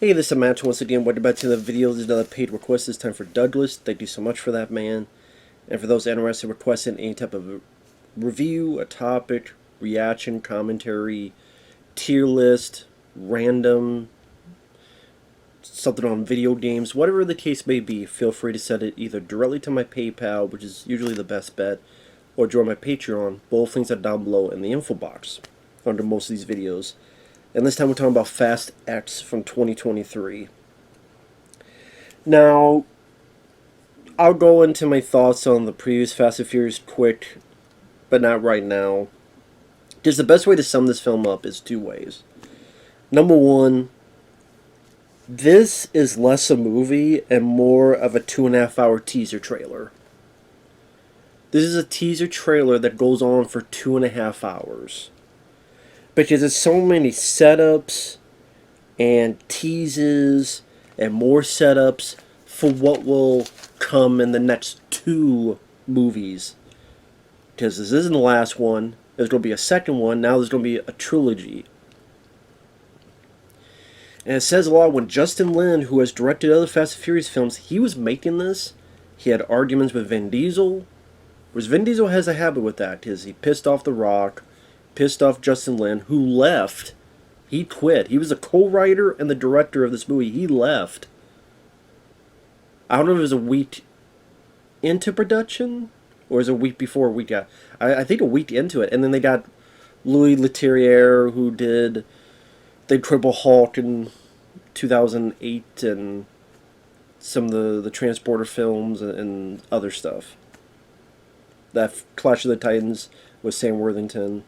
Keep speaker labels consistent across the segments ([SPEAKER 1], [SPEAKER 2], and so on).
[SPEAKER 1] Hey, this is Matt once again. Welcome back to the video. There's another paid request. This time for Douglas. Thank you so much for that, man. And for those interested in requesting any type of review, a topic, reaction, commentary, tier list, random, something on video games, whatever the case may be, feel free to send it either directly to my PayPal, which is usually the best bet, or join my Patreon. Both links are down below in the info box under most of these videos. And this time we're talking about Fast X from 2023. Now, I'll go into my thoughts on the previous Fast and Furious quick, but not right now. Just the best way to sum this film up is two ways. Number one, this is less a movie and more of a 2.5 hour teaser trailer. This is a teaser trailer that goes on for 2.5 hours. Because there's so many setups and teases and more setups for what will come in the next two movies. Because this isn't the last one. There's going to be a second one. Now there's going to be a trilogy. And it says a lot when Justin Lin, who has directed other Fast and Furious films, he was making this. He had arguments with Vin Diesel. Whereas Vin Diesel has a habit with that. Because he pissed off The Rock. Pissed off Justin Lin, who left. He quit. He was a co-writer and the director of this movie. He left. I don't know if it was a week into production, or is it a week before, a week out. I think a week into it. And then they got Louis Leterrier, who did the Triple Hulk in 2008, and some of the Transporter films and other stuff. That Clash of the Titans with Sam Worthington.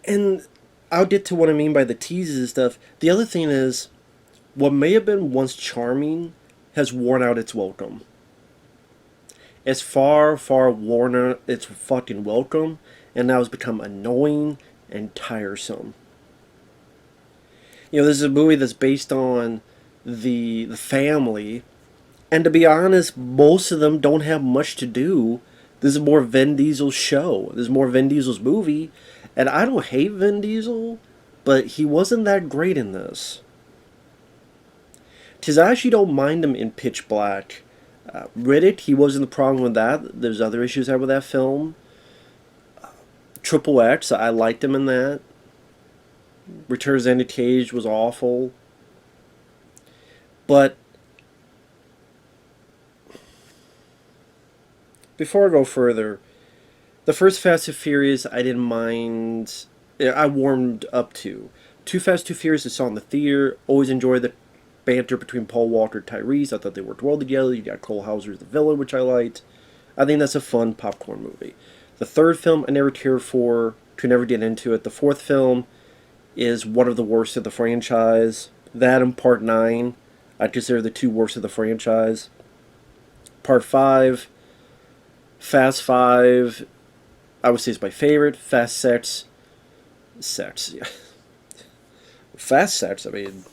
[SPEAKER 1] And I'll get to what I mean by the teases and stuff. The other thing is, what may have been once charming has worn out its welcome. It's far worn out its fucking welcome, and now it's become annoying and tiresome. You know, this is a movie that's based on the family, and to be honest, most of them don't have much to do. This is more Vin Diesel's show. This is more Vin Diesel's movie. And I don't hate Vin Diesel, but he wasn't that great in this. Because I actually don't mind him in Pitch Black. Riddick, he wasn't the problem with that. There's other issues I have with that film. Triple X, I liked him in that. Return of Xander Cage was awful. But before I go further, the first Fast and Furious, I didn't mind. I warmed up to. Too Fast, Too Furious, I saw in the theater. Always enjoyed the banter between Paul Walker and Tyrese. I thought they worked well together. You got Cole Hauser as the villain, which I liked. I think that's a fun popcorn movie. The third film, I never cared for. Could never get into it. The fourth film is one of the worst of the franchise. That and Part 9, I consider the two worst of the franchise. Part 5, Fast 5, I would say it's my favorite. Fast Sex, yeah. Fast Sex, I mean,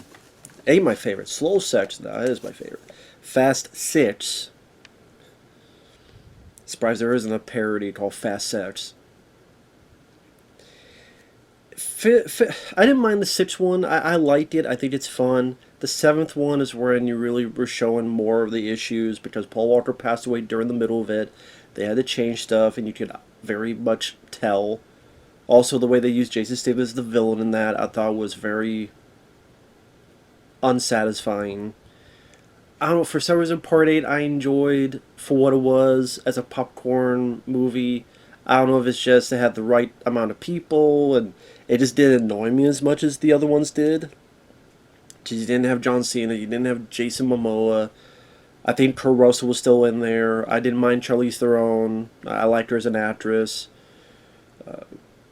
[SPEAKER 1] ain't my favorite. Slow Sex, no, it is my favorite. Fast 6. Surprised there isn't a parody called Fast Sex. I didn't mind the 6th one. I liked it. I think it's fun. The 7th one is when you really were showing more of the issues because Paul Walker passed away during the middle of it. They had to change stuff, and you could very much tell. Also, the way they used Jason Statham as the villain in that, I thought was very unsatisfying. I don't know, for some reason, Part 8 I enjoyed for what it was as a popcorn movie. I don't know if it's just it had the right amount of people, and it just didn't annoy me as much as the other ones did. Because you didn't have John Cena, you didn't have Jason Momoa. I think Kurt Russell was still in there. I didn't mind Charlize Theron. I liked her as an actress.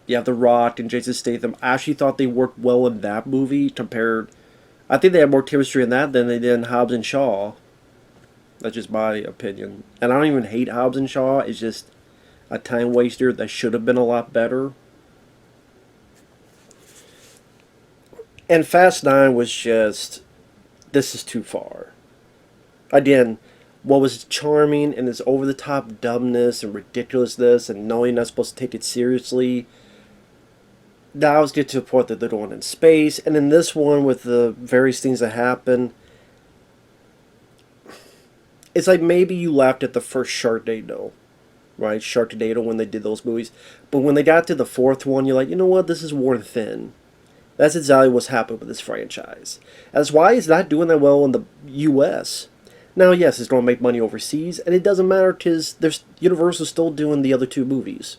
[SPEAKER 1] You have The Rock and Jason Statham. I actually thought they worked well in that movie compared. I think they had more chemistry in that than they did in Hobbs and Shaw. That's just my opinion. And I don't even hate Hobbs and Shaw. It's just a time waster that should have been a lot better. And Fast 9 was just, this is too far. Again, what was charming in its over-the-top dumbness and ridiculousness and knowing you're not supposed to take it seriously now it's get to the point that they're going in space, and in this one with the various things that happen, it's like maybe you laughed at the first Sharknado, right? Sharknado when they did those movies, but when they got to the fourth one, you're like, you know what? This is worn thin. That's exactly what's happened with this franchise. That's why it's not doing that well in the U.S. Now, yes, it's going to make money overseas, and it doesn't matter because there's Universal's still doing the other two movies.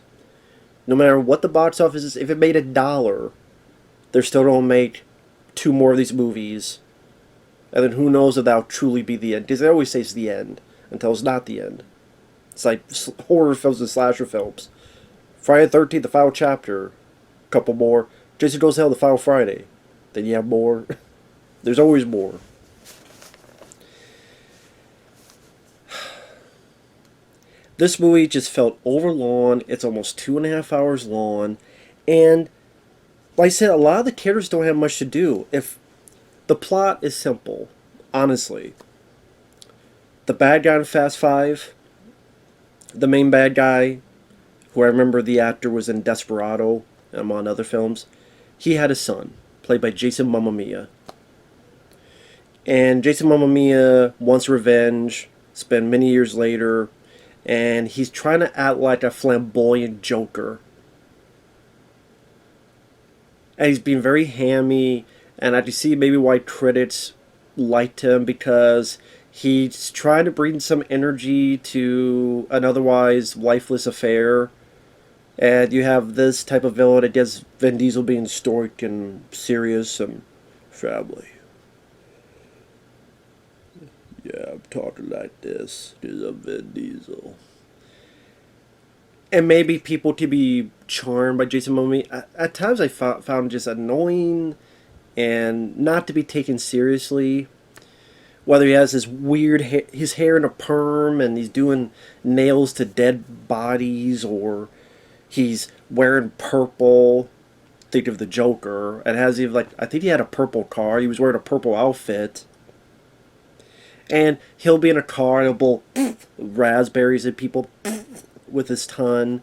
[SPEAKER 1] No matter what the box office is, if it made $1, they're still going to make two more of these movies. And then who knows if that'll truly be the end. Because they always say it's the end until it's not the end. It's like horror films and slasher films. Friday the 13th, the final chapter. A couple more. Jason Goes to Hell, the final Friday. Then you have more. There's always more. This movie just felt overlong. It's almost 2.5 hours long. And, like I said, a lot of the characters don't have much to do. If the plot is simple, honestly. The bad guy in Fast Five, the main bad guy, who I remember the actor was in Desperado, among other films, he had a son, played by Jason Momoa. And Jason Momoa wants revenge, spent many years later, and he's trying to act like a flamboyant Joker. And he's being very hammy, and I can see maybe why critics liked him, because he's trying to bring some energy to an otherwise lifeless affair. And you have this type of villain against Vin Diesel being stoic and serious and family. Yeah, I'm talking like this because I'm Vin Diesel. And maybe people to be charmed by Jason Momoa. At times I found him just annoying and not to be taken seriously. Whether he has his weird his hair in a perm and he's doing nails to dead bodies, or he's wearing purple. Think of the Joker. And has even I think he had a purple car. He was wearing a purple outfit. And he'll be in a car and he'll blow raspberries at people with his tongue.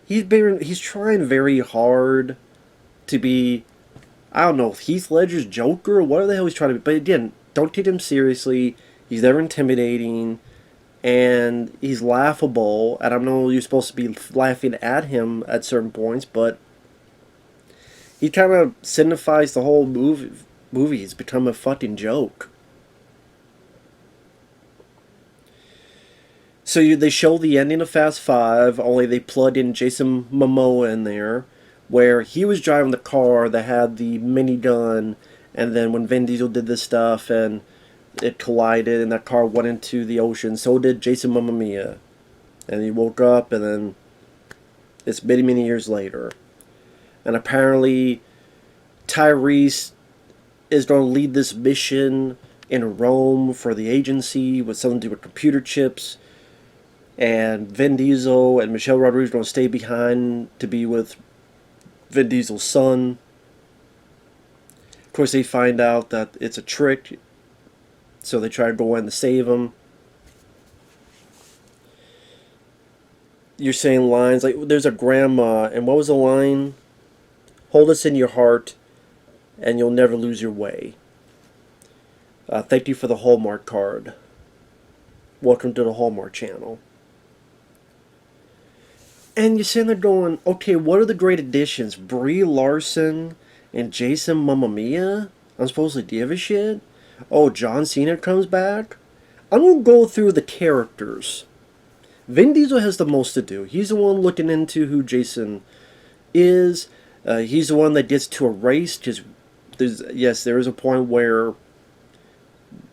[SPEAKER 1] He's trying very hard to be, I don't know, Heath Ledger's Joker or what the hell he's trying to be. But again, don't take him seriously. He's never intimidating. And he's laughable. And I know you're supposed to be laughing at him at certain points, but he kind of signifies the whole movie. He's become a fucking joke. So they show the ending of Fast Five, only they plugged in Jason Momoa in there, where he was driving the car that had the minigun, and then when Vin Diesel did this stuff and it collided and that car went into the ocean, so did Jason Momoa. And he woke up, and then it's many, many years later. And apparently Tyrese is going to lead this mission in Rome for the agency with something to do with computer chips. And Vin Diesel and Michelle Rodriguez are going to stay behind to be with Vin Diesel's son. Of course, they find out that it's a trick, so they try to go in to save him. You're saying lines like, there's a grandma, and what was the line? Hold us in your heart, and you'll never lose your way. Thank you for the Hallmark card. Welcome to the Hallmark channel. And you're sitting there going, okay, what are the great additions? Brie Larson and Jason Momoa? I'm supposed to give a shit? Oh, John Cena comes back? I'm going to go through the characters. Vin Diesel has the most to do. He's the one looking into who Jason is. He's the one that gets to a race, because there is a point where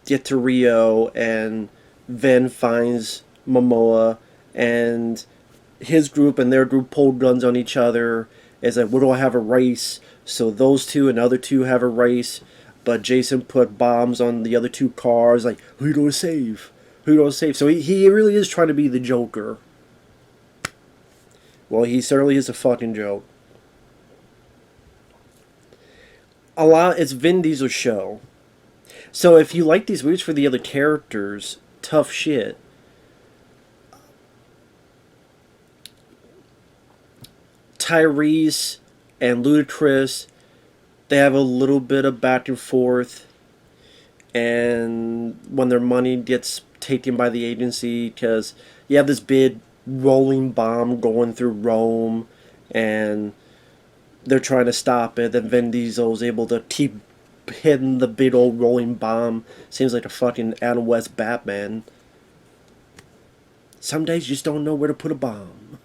[SPEAKER 1] get to Rio and Vin finds Momoa, and his group and their group pulled guns on each other. It's like, what do I have a race? So those two and the other two have a race, but Jason put bombs on the other two cars. Like, who you gonna save? Who you gonna save? So he really is trying to be the Joker. Well, he certainly is a fucking joke. It's Vin Diesel's show. So if you like these movies for the other characters, tough shit. Tyrese and Ludacris, they have a little bit of back and forth, and when their money gets taken by the agency, because you have this big rolling bomb going through Rome, and they're trying to stop it, then Vin Diesel is able to keep hitting the big old rolling bomb. Seems like a fucking Adam West Batman. Some days you just don't know where to put a bomb.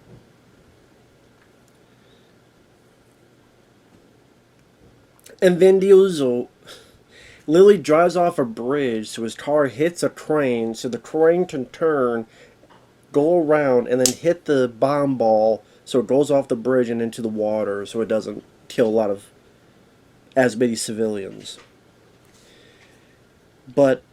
[SPEAKER 1] And Vin Diesel literally drives off a bridge, so his car hits a crane, so the crane can turn, go around, and then hit the bomb ball, so it goes off the bridge and into the water, so it doesn't kill a lot of as many civilians. But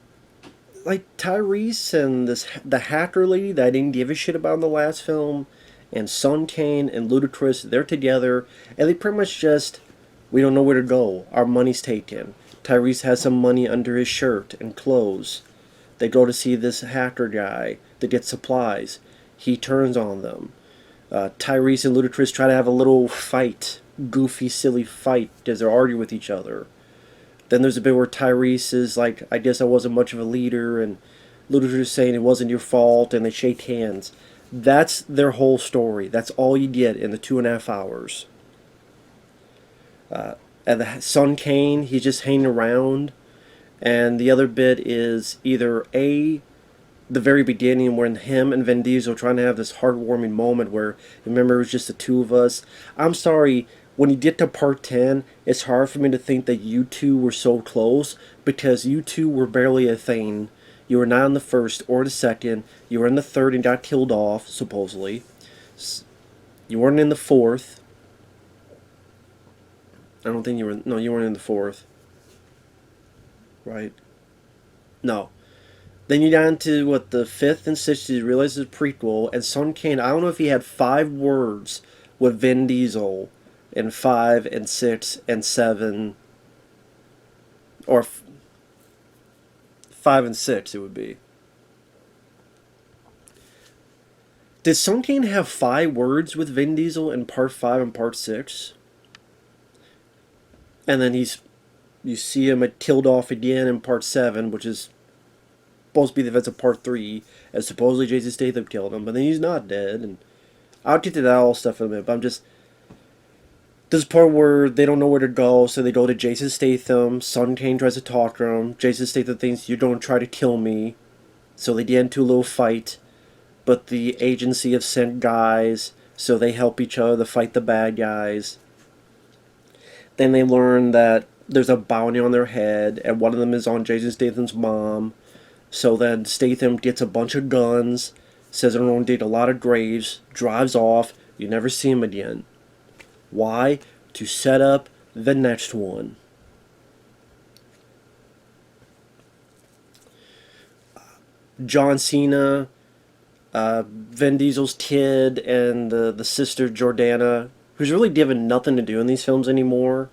[SPEAKER 1] like Tyrese and the hacker lady that I didn't give a shit about in the last film, and Son Kane and Ludacris, they're together, and they pretty much just, we don't know where to go. Our money's taken. Tyrese has some money under his shirt and clothes. They go to see this hacker guy to get supplies. He turns on them. Tyrese and Ludacris try to have a little fight. Goofy, silly fight as they're arguing with each other. Then there's a bit where Tyrese is like, I guess I wasn't much of a leader, and Ludacris saying it wasn't your fault, and they shake hands. That's their whole story. That's all you get in the 2.5 hours. And the Son Kane, he's just hanging around. And the other bit is either the very beginning when him and Vin Diesel are trying to have this heartwarming moment where, remember, it was just the two of us. I'm sorry, when you get to part 10, it's hard for me to think that you two were so close, because you two were barely a thing. You were not in the first or the second. You were in the third and got killed off, supposedly. You weren't in the fourth. I don't think you were... No, you weren't in the fourth. Right? No. Then you got into, what, the fifth and sixth, you realize it's a prequel, and Son Kane, I don't know if he had 5 words with Vin Diesel in 5 and 6 and 7, or 5 and 6 it would be. Did Son Kane have 5 words with Vin Diesel in part 5 and part 6? And then you see him killed off again in part 7, which is supposed to be the events of part 3, as supposedly Jason Statham killed him, but then he's not dead, and I'll get to that all stuff in a minute, but I'm just... This part where they don't know where to go, so they go to Jason Statham. Son Kane tries to talk to him. Jason Statham thinks, you're going to try to kill me. So they get into a little fight, but the agency have sent guys, so they help each other to fight the bad guys. Then they learn that there's a bounty on their head, and one of them is on Jason Statham's mom. So then Statham gets a bunch of guns, says they're going to dig a lot of graves, drives off, you never see him again. Why? To set up the next one. John Cena, Vin Diesel's kid, and the sister Jordana, who's really given nothing to do in these films anymore.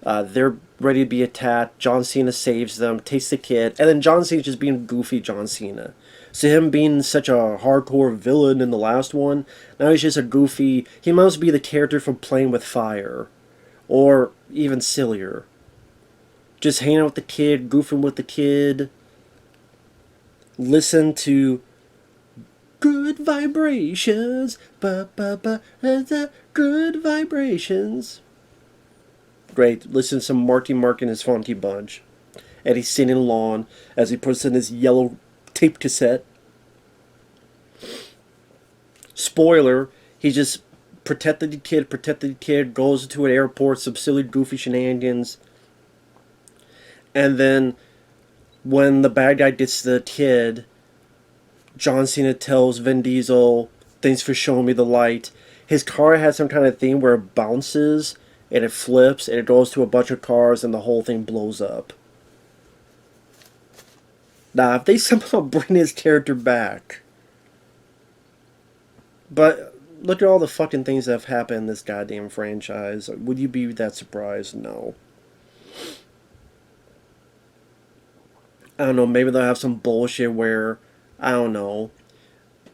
[SPEAKER 1] They're ready to be attacked. John Cena saves them, takes the kid, and then John Cena's just being goofy John Cena. So him being such a hardcore villain in the last one, now he's just a goofy... He must be the character from Playing with Fire. Or even sillier. Just hanging out with the kid, goofing with the kid. Listen to... Good vibrations. Good vibrations. Great. Listen to some Marky Mark and his Funky Bunch. And he's singing along as he puts in his yellow tape cassette. Spoiler, he just protected the kid, goes to an airport, some silly goofy shenanigans. And then when the bad guy gets the kid, John Cena tells Vin Diesel, thanks for showing me the light. His car has some kind of thing where it bounces and it flips and it goes to a bunch of cars and the whole thing blows up. Now, if they somehow bring his character back... But look at all the fucking things that have happened in this goddamn franchise. Would you be that surprised? No. I don't know, maybe they'll have some bullshit where, I don't know,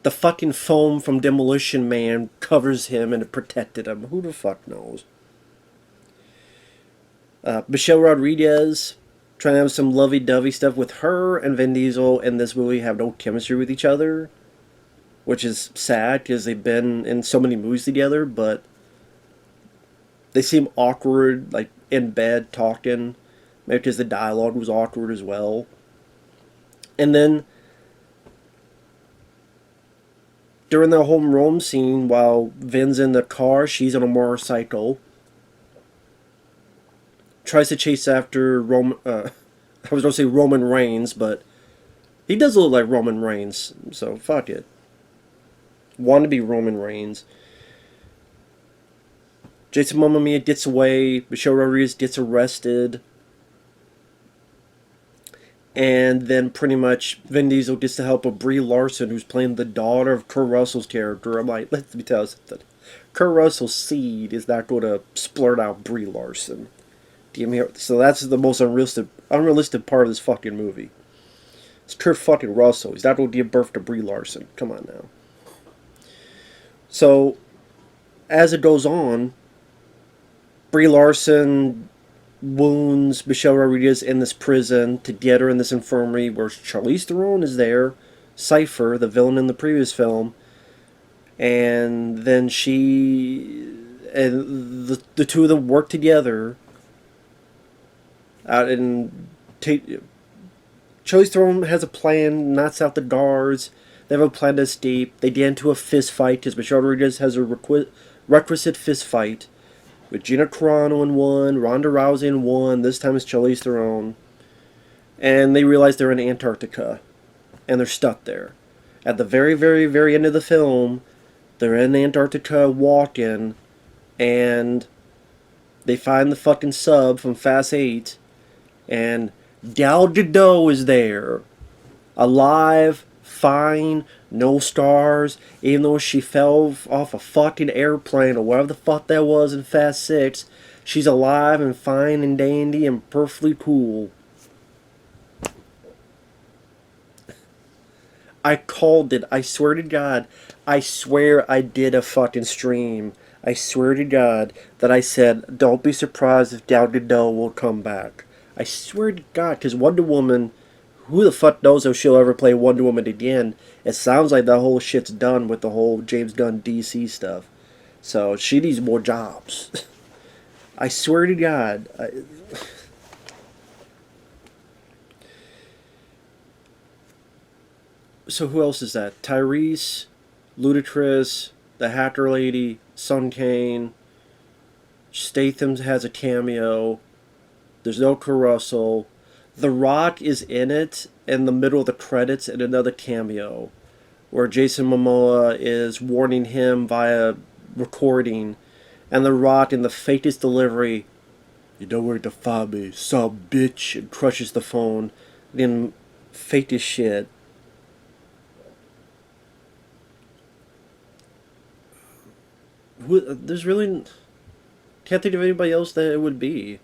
[SPEAKER 1] the fucking foam from Demolition Man covers him and it protected him. Who the fuck knows? Michelle Rodriguez, trying to have some lovey-dovey stuff with her and Vin Diesel in this movie have no chemistry with each other, which is sad because they've been in so many movies together, but they seem awkward, like in bed talking, maybe because the dialogue was awkward as well. And then during the home Rome scene, while Vin's in the car, she's on a motorcycle. Tries to chase after I was going to say Roman Reigns, but he does look like Roman Reigns, so fuck it. Want to be Roman Reigns. Jason Momoa gets away. Michelle Rodriguez gets arrested. And then pretty much Vin Diesel gets the help of Brie Larson, who's playing the daughter of Kurt Russell's character. I'm like, let me tell you something. Kurt Russell's seed is not going to splurt out Brie Larson. So that's the most unrealistic part of this fucking movie. It's Kurt fucking Russell. He's not going to give birth to Brie Larson. Come on now. So, as it goes on, Brie Larson wounds Michelle Rodriguez in this prison to get her in this infirmary where Charlize Theron is there, Cypher, the villain in the previous film, and then the two of them work together out and Charlize Theron has a plan, knocks out the guards. They have a plan to escape. They get into a fist fight because Michelle Rodriguez has a requisite fist fight with Gina Carano in one, Ronda Rousey in one. This time it's Charlize Theron. And they realize they're in Antarctica. And they're stuck there. At the very, very, very end of the film, they're in Antarctica walking. And they find the fucking sub from Fast 8. And Gal Gadot is there. Alive, fine, no stars, even though she fell off a fucking airplane or whatever the fuck that was in Fast 6, she's alive and fine and dandy and perfectly cool. I called it. I swear to God. I swear I did a fucking stream. I swear to God that I said, don't be surprised if Gal Gadot will come back. I swear to God, because Wonder Woman, who the fuck knows if she'll ever play Wonder Woman again? It sounds like that whole shit's done with the whole James Gunn DC stuff. So she needs more jobs. I swear to God. So who else is that? Tyrese, Ludacris, the Hacker Lady, Sun Kane. Statham has a cameo. There's no Kurt Russell. The Rock is in it in the middle of the credits in another cameo where Jason Momoa is warning him via recording, and The Rock in the fakest delivery, "You know where to find me, some bitch," and crushes the phone. Then fake as shit. There's really... Can't think of anybody else that it would be.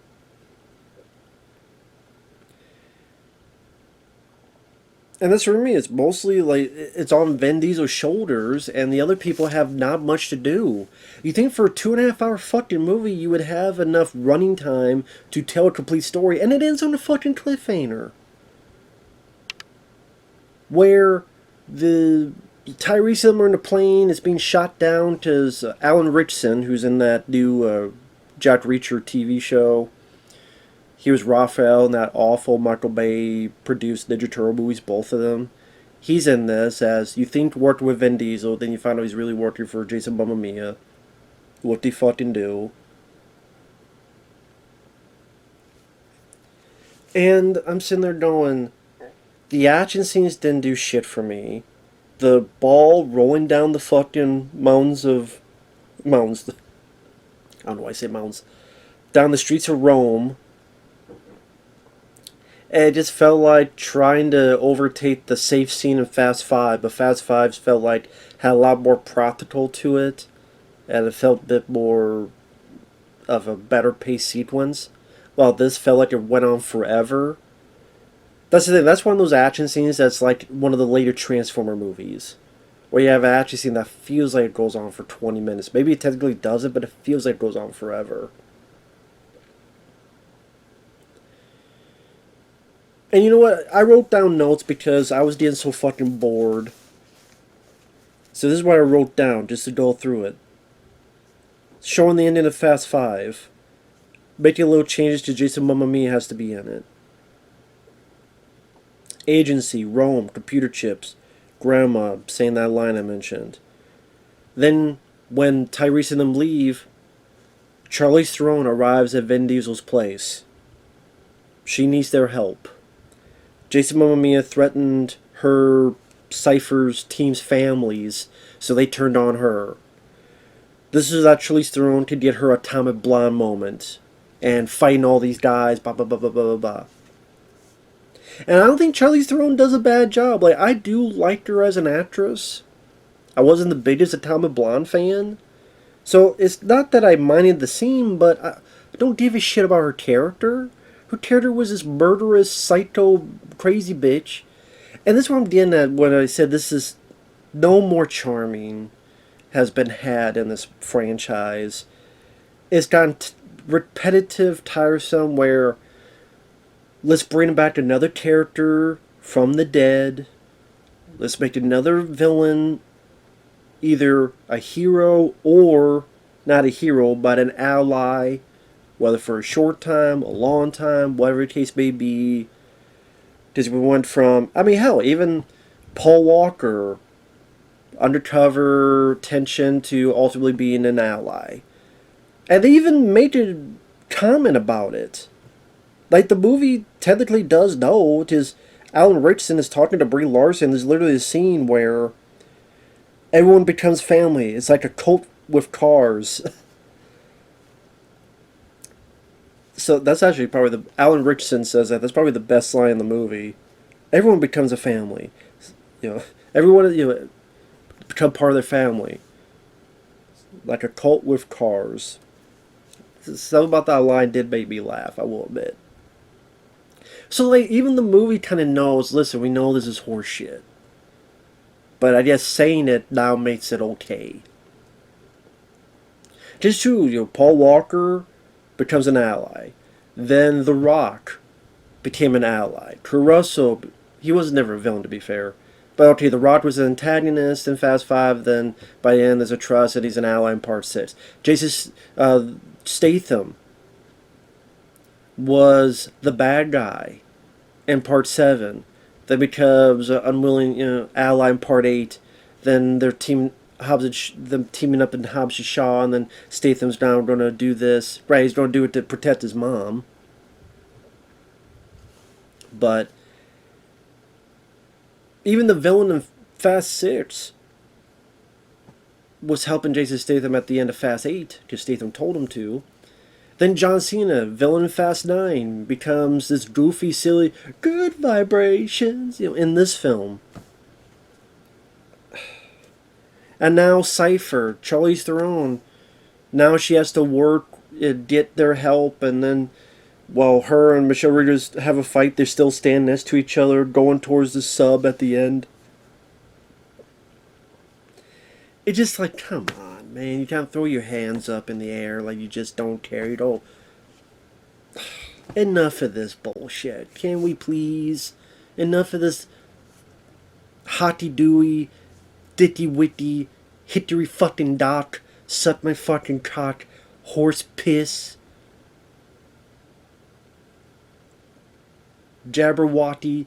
[SPEAKER 1] And this for me, it's mostly like it's on Vin Diesel's shoulders, and the other people have not much to do. You think for a 2.5-hour fucking movie, you would have enough running time to tell a complete story, and it ends on a fucking cliffhanger, where the Tyrese Gibson in the plane is being shot down because Alan Ritchson, who's in that new Jack Reacher TV show. He was Raphael in that awful Michael Bay produced Ninja Turtle movies, both of them. He's in this as you think worked with Vin Diesel, then you find out he's really working for Jason Momoa. What they fucking do. And I'm sitting there going, the action scenes didn't do shit for me. The ball rolling down the fucking mountains. I don't know why I say mountains. Down the streets of Rome. And it just felt like trying to overtake the safe scene in Fast 5, but Fast 5 felt like had a lot more practical to it, and it felt a bit more of a better paced sequence, while this felt like it went on forever. That's the thing, that's one of those action scenes that's like one of the later Transformer movies, where you have an action scene that feels like it goes on for 20 minutes. Maybe it technically doesn't, but it feels like it goes on forever. And you know what? I wrote down notes because I was getting so fucking bored. So this is what I wrote down just to go through it. Showing the ending of Fast Five. Making little changes to Jason Mamma Mia has to be in it. Agency, Rome, computer chips, Grandma saying that line I mentioned. Then, when Tyrese and them leave, Charlize Theron arrives at Vin Diesel's place. She needs their help. Jason Mamma Mia threatened her Cypher's team's families, so they turned on her. This is how Charlize Theron could get her atomic blonde moment. And fighting all these guys, blah blah blah blah blah blah. And I don't think Charlize Theron does a bad job. Like, I do like her as an actress. I wasn't the biggest Atomic Blonde fan. So it's not that I minded the scene, but I don't give a shit about her character. Her character was this murderous, psycho, crazy bitch. And this is what I'm getting at when I said this is no more charming has been had in this franchise. It's gotten repetitive, tiresome, where let's bring back another character from the dead. Let's make another villain either a hero or not a hero, but an ally, whether for a short time, a long time, whatever the case may be. Because we went from, I mean, hell, even Paul Walker, undercover tension, to ultimately being an ally. And they even made a comment about it. Like, the movie technically does know, because Alan Ritchson is talking to Brie Larson. There's literally a scene where everyone becomes family. It's like a cult with cars. So that's actually probably Alan Ritchson says that. That's probably the best line in the movie. Everyone becomes a family. Everyone, become part of their family. Like a cult with cars. Something about that line did make me laugh, I will admit. So, like, even the movie kind of knows, listen, we know this is horseshit. But I guess saying it now makes it okay. Just true, Paul Walker becomes an ally. Then The Rock became an ally. Caruso, he was never a villain, to be fair. But okay, The Rock was an antagonist in Fast Five, then by the end there's a trust and he's an ally in Part 6. Jason Statham was the bad guy in Part 7. Then becomes an unwilling ally in Part 8. Then their team, them teaming up in Hobbs and Shaw, and then Statham's now going to do this. Right, he's going to do it to protect his mom. But even the villain in Fast 6 was helping Jason Statham at the end of Fast 8, because Statham told him to. Then John Cena, villain in Fast 9, becomes this goofy, silly, good vibrations, in this film. And now Cypher, Charlize Theron, now she has to work, get their help, and then while her and Michelle Rodriguez have a fight, they still stand next to each other, going towards the sub at the end. It's just like, come on, man. You can't throw your hands up in the air like you just don't care. You don't. Enough of this bullshit. Can we please? Enough of this hotty-dooey, dicky-witty, hittery fucking doc, suck my fucking cock, horse piss, Jabberwocky,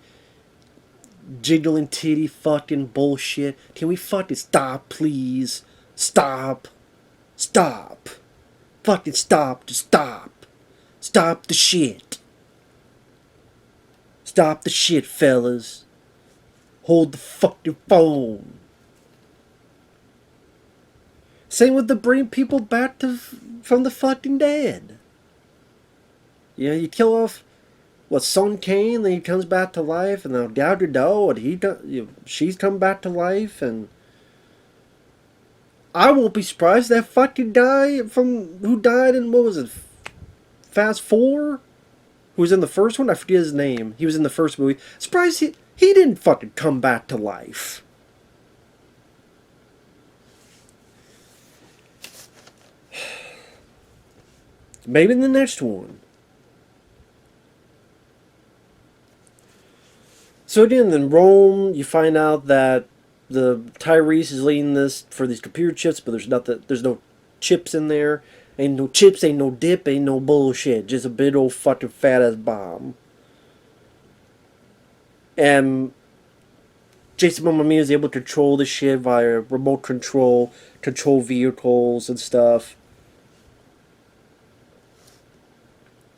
[SPEAKER 1] jiggling titty fucking bullshit. Can we fucking stop, please? Stop. Stop. Fucking stop. Just stop. Stop the shit. Stop the shit, fellas. Hold the fucking phone. Same with the bring people back from the fucking dead. You kill off Son Kane, then he comes back to life, and now Gal Gadot, and she's come back to life, and I won't be surprised that fucking guy who died in, what was it, Fast 4? Who was in the first one? I forget his name. He was in the first movie. Surprised he didn't fucking come back to life. Maybe in the next one. So again, in Rome, you find out that the Tyrese is leading this for these computer chips, but there's no chips in there. Ain't no chips, ain't no dip, ain't no bullshit. Just a big old fucking fat ass bomb. And Jason Momoa is able to control the shit via remote control vehicles and stuff.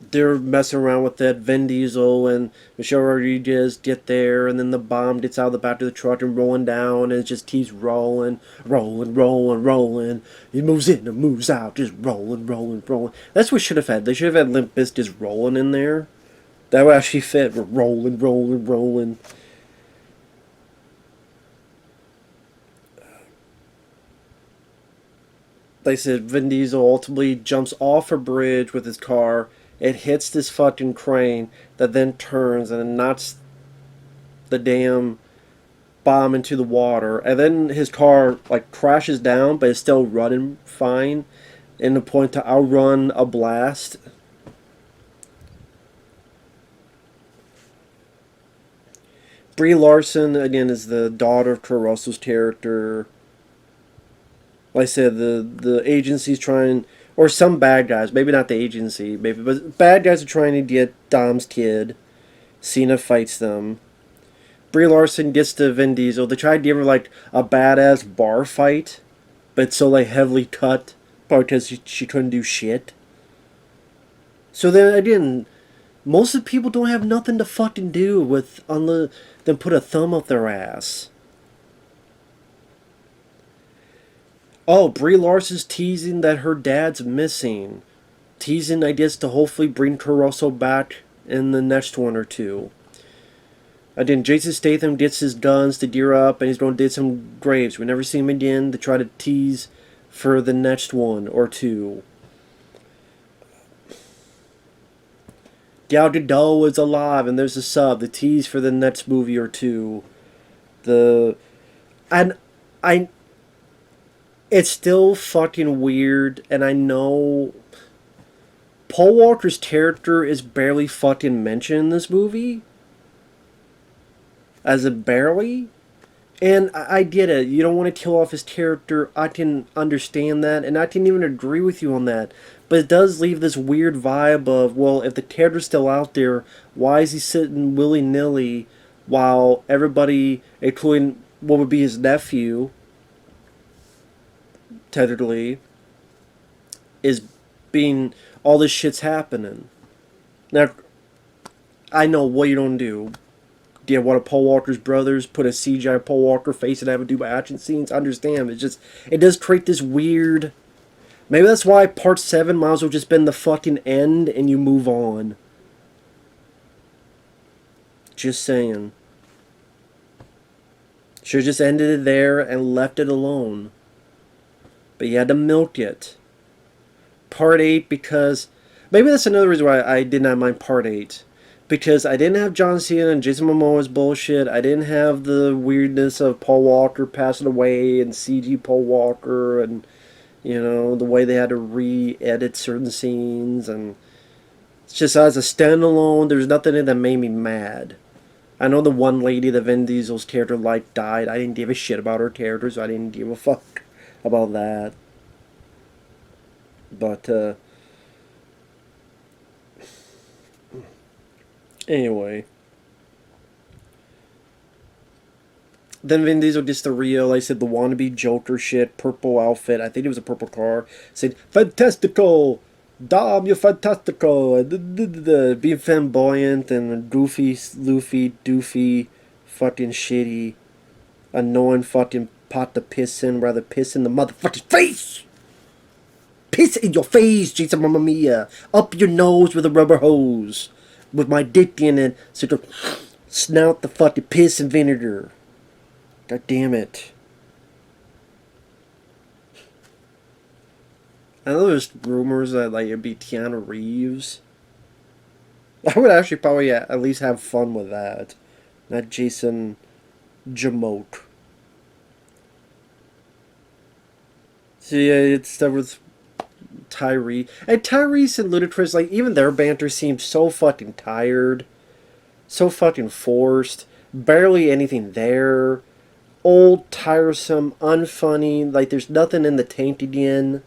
[SPEAKER 1] They're messing around with that. Vin Diesel and Michelle Rodriguez get there, and then the bomb gets out of the back of the truck and rolling down, and it just keeps rolling. It moves in and moves out, just rolling. That's what should have had. They should have had Limp Bizkit just rolling in there. That would actually fit. Rolling. Like I said, Vin Diesel ultimately jumps off a bridge with his car. It hits this fucking crane that then turns and knocks the damn bomb into the water. And then his car like crashes down, but it's still running fine. In the point to outrun a blast. Brie Larson again is the daughter of Kurt Russell's character. Like I said, the agency's trying, or some bad guys, maybe not the agency, maybe, but bad guys are trying to get Dom's kid. Cena fights them. Brie Larson gets to Vin Diesel. They try to give her like a badass bar fight, but it's so like heavily cut, probably because she couldn't do shit. So then again, most of the people don't have nothing to fucking do with unless then put a thumb up their ass. Oh, Brie Larson's teasing that her dad's missing. Teasing, I guess, to hopefully bring Kurt Russell back in the next one or two. Again, Jason Statham gets his guns to gear up, and he's going to dig some graves. We never see him again to try to tease for the next one or two. Gal Gadot is alive, and there's a sub. The tease for the next movie or two. It's still fucking weird, and I know Paul Walker's character is barely fucking mentioned in this movie. As a barely. And I get it. You don't want to kill off his character. I can understand that, and I can even agree with you on that. But it does leave this weird vibe of, well, if the character's still out there, why is he sitting willy-nilly while everybody, including what would be his nephew, technically, is being, all this shit's happening. Now, I know what you don't do. Do you have one of Paul Walker's brothers put a CGI Paul Walker face and have him do action scenes? I understand. It's just, it does create this weird, maybe that's why part 7 might as well just been the fucking end and you move on. Just saying. Should have just ended it there and left it alone. But you had to milk it. Part 8 because... maybe that's another reason why I did not mind Part 8. Because I didn't have John Cena and Jason Momoa's bullshit. I didn't have the weirdness of Paul Walker passing away and CG Paul Walker and, you know, the way they had to re-edit certain scenes. And it's just as a standalone, there's nothing in it that made me mad. I know the one lady that Vin Diesel's character like died. I didn't give a shit about her character, so I didn't give a fuck about that. But, anyway. Then Vin Diesel gets the Rio, like I said, the wannabe Joker shit, purple outfit. I think it was a purple car. Said, "Fantastical! Dom, you're fantastical!" And being flamboyant and goofy, doofy, fucking shitty, annoying fucking pot to piss in, rather piss in the motherfucking face! Piss in your face, Jason Mamma Mia! Up your nose with a rubber hose! With my dick in it, so to snout the fucking piss and vinegar. God damn it. I know there's rumors that like it'd be Keanu Reeves. I would actually probably at least have fun with that. Not Jason Jamoke. So yeah, it's stuff with Tyrese. And Tyrese and Ludacris, like, even their banter seems so fucking tired. So fucking forced. Barely anything there. Old, tiresome, unfunny. Like there's nothing in the tank again.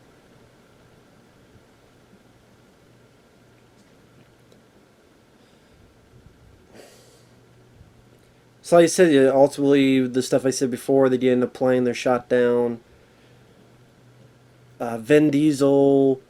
[SPEAKER 1] So like I said, yeah, ultimately the stuff I said before, they get in the plane, they're shot down. Vin Diesel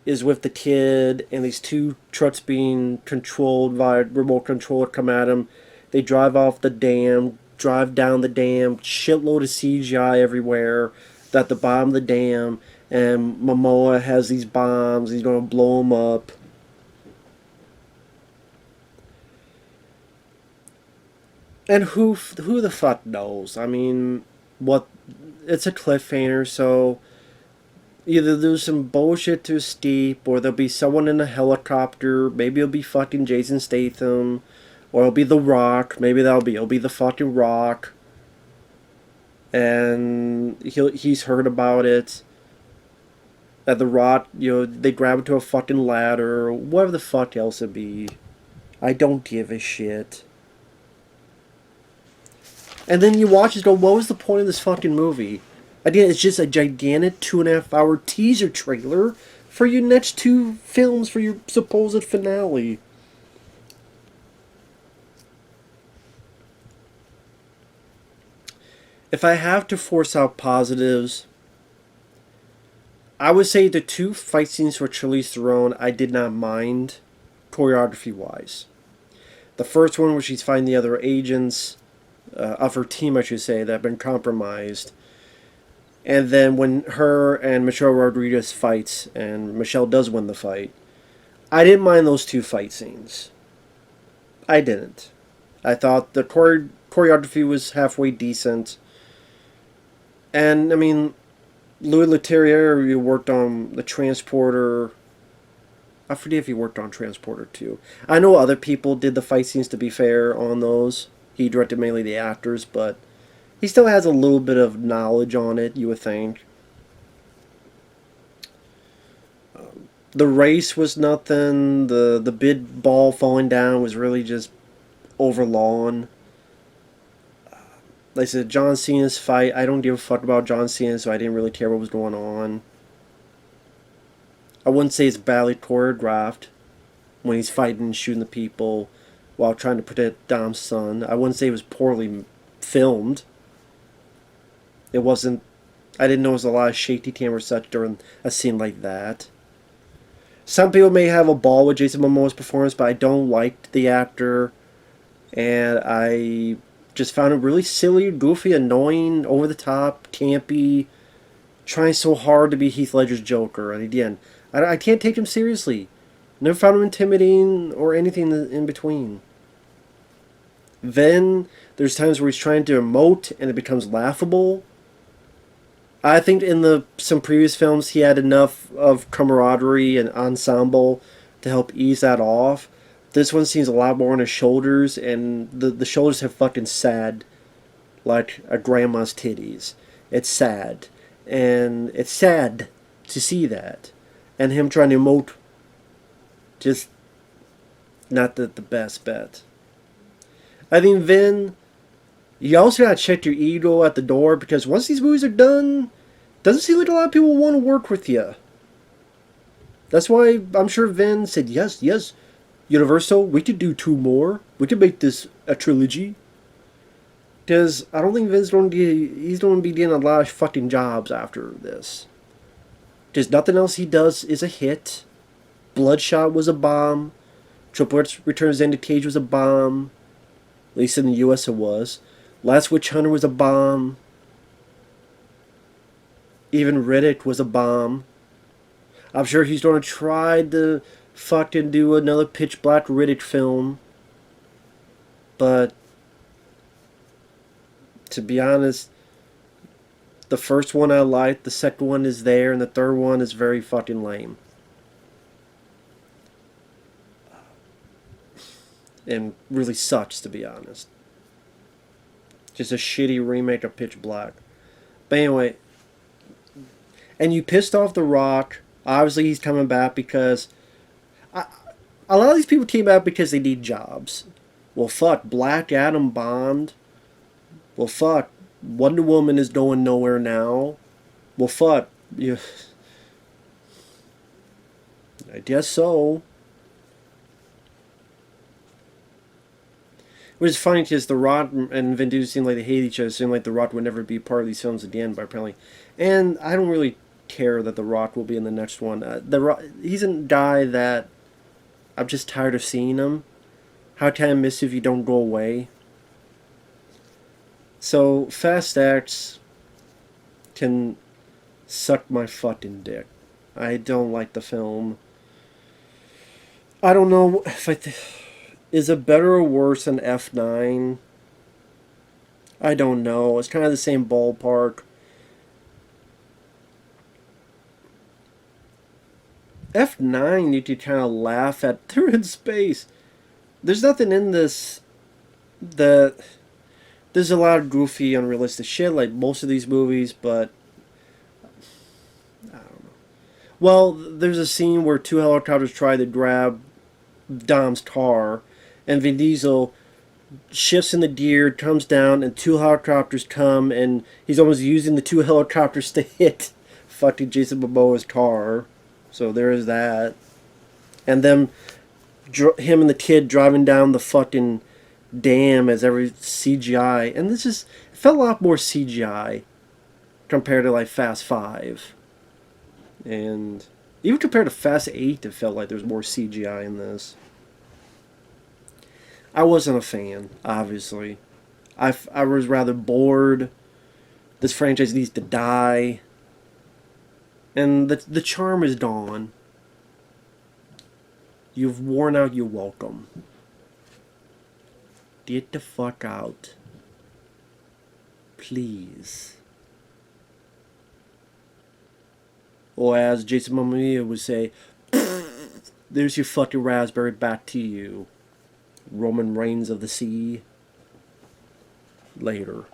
[SPEAKER 1] is with the kid, and these two trucks being controlled via remote control come at him. They drive off the dam, drive down the dam, shitload of CGI everywhere. At the bottom of the dam, and Momoa has these bombs. He's gonna blow them up. And who the fuck knows? I mean, what? It's a cliffhanger, so either there's some bullshit to escape, or there'll be someone in a helicopter. Maybe it'll be fucking Jason Statham, or it'll be The Rock. Maybe it'll be the fucking Rock, and he's heard about it. At The Rock, they grab it to a fucking ladder, or whatever the fuck else it be. I don't give a shit. And then you watch it, go, what was the point of this fucking movie? Again, it's just a gigantic 2.5 hour teaser trailer for your next two films for your supposed finale. If I have to force out positives, I would say the two fight scenes for Charlize Theron I did not mind, choreography wise. The first one where she's fighting the other agents of her team, I should say, that have been compromised. And then when her and Michelle Rodriguez fights, and Michelle does win the fight, I didn't mind those two fight scenes. I didn't. I thought the choreography was halfway decent. And, I mean, Louis Leterrier, who worked on The Transporter. I forget if he worked on Transporter too. I know other people did the fight scenes, to be fair, on those. He directed mainly the actors, but he still has a little bit of knowledge on it, you would think. The race was nothing. The big ball falling down was really just overlawn. Like I said, John Cena's fight, I don't give a fuck about John Cena, so I didn't really care what was going on. I wouldn't say it's badly choreographed when he's fighting and shooting the people while trying to protect Dom's son. I wouldn't say it was poorly filmed. It wasn't... I didn't know there was a lot of shaky cam or such during a scene like that. Some people may have a ball with Jason Momoa's performance, but I don't like the actor. And I just found it really silly, goofy, annoying, over the top, campy, trying so hard to be Heath Ledger's Joker. And again, I can't take him seriously. Never found him intimidating or anything in between. Then there's times where he's trying to emote and it becomes laughable. I think in some previous films he had enough of camaraderie and ensemble to help ease that off. This one seems a lot more on his shoulders, and the shoulders have fucking sad, like a grandma's titties. It's sad. And it's sad to see that. And him trying to emote, just not the best bet. I think Vin, you also gotta check your ego at the door, because once these movies are done, doesn't seem like a lot of people want to work with you. That's why I'm sure Vin said, yes, Universal, we could do 2 more. We could make this a trilogy. Because I don't think Vin's going to be getting a lot of fucking jobs after this. Because nothing else he does is a hit. Bloodshot was a bomb. Triple X Returns into Cage was a bomb. At least in the US it was. Last Witch Hunter was a bomb. Even Riddick was a bomb. I'm sure he's going to try to fucking do another Pitch Black Riddick film. But to be honest, the first one I liked, the second one is there, and the third one is very fucking lame. And really sucks, to be honest. Just a shitty remake of Pitch Black. But anyway, and you pissed off The Rock. Obviously he's coming back because a lot of these people came back because they need jobs. Well, fuck, Black Adam bombed. Well, fuck, Wonder Woman is going nowhere now. Well, fuck, yeah, I guess so. Which is funny because The Rock and Vin Diesel seem like they hate each other. It seemed like The Rock would never be part of these films again, but apparently. And I don't really care that The Rock will be in the next one. The Rock, he's a guy that I'm just tired of seeing him. How can I miss you if you don't go away? So, Fast X can suck my fucking dick. I don't like the film. I don't know if is it better or worse than F9? I don't know. It's kind of the same ballpark. F9 you could kind of laugh at. They're in space. There's nothing in this that... There's a lot of goofy, unrealistic shit like most of these movies, but... I don't know. Well, there's a scene where two helicopters try to grab Dom's car, and Vin Diesel shifts in the gear, comes down, and two helicopters come, and he's almost using the two helicopters to hit fucking Jason Momoa's car. So there is that. And then him and the kid driving down the fucking dam as every CGI. And this is... It felt a lot more CGI compared to like Fast 5. And even compared to Fast 8, it felt like there was more CGI in this. I wasn't a fan, obviously. I was rather bored. This franchise needs to die. And the charm is gone. You've worn out your welcome. Get the fuck out. Please. Or as Jason Momoa would say, there's your fucking raspberry back to you. Roman Reigns of the Sea. Later.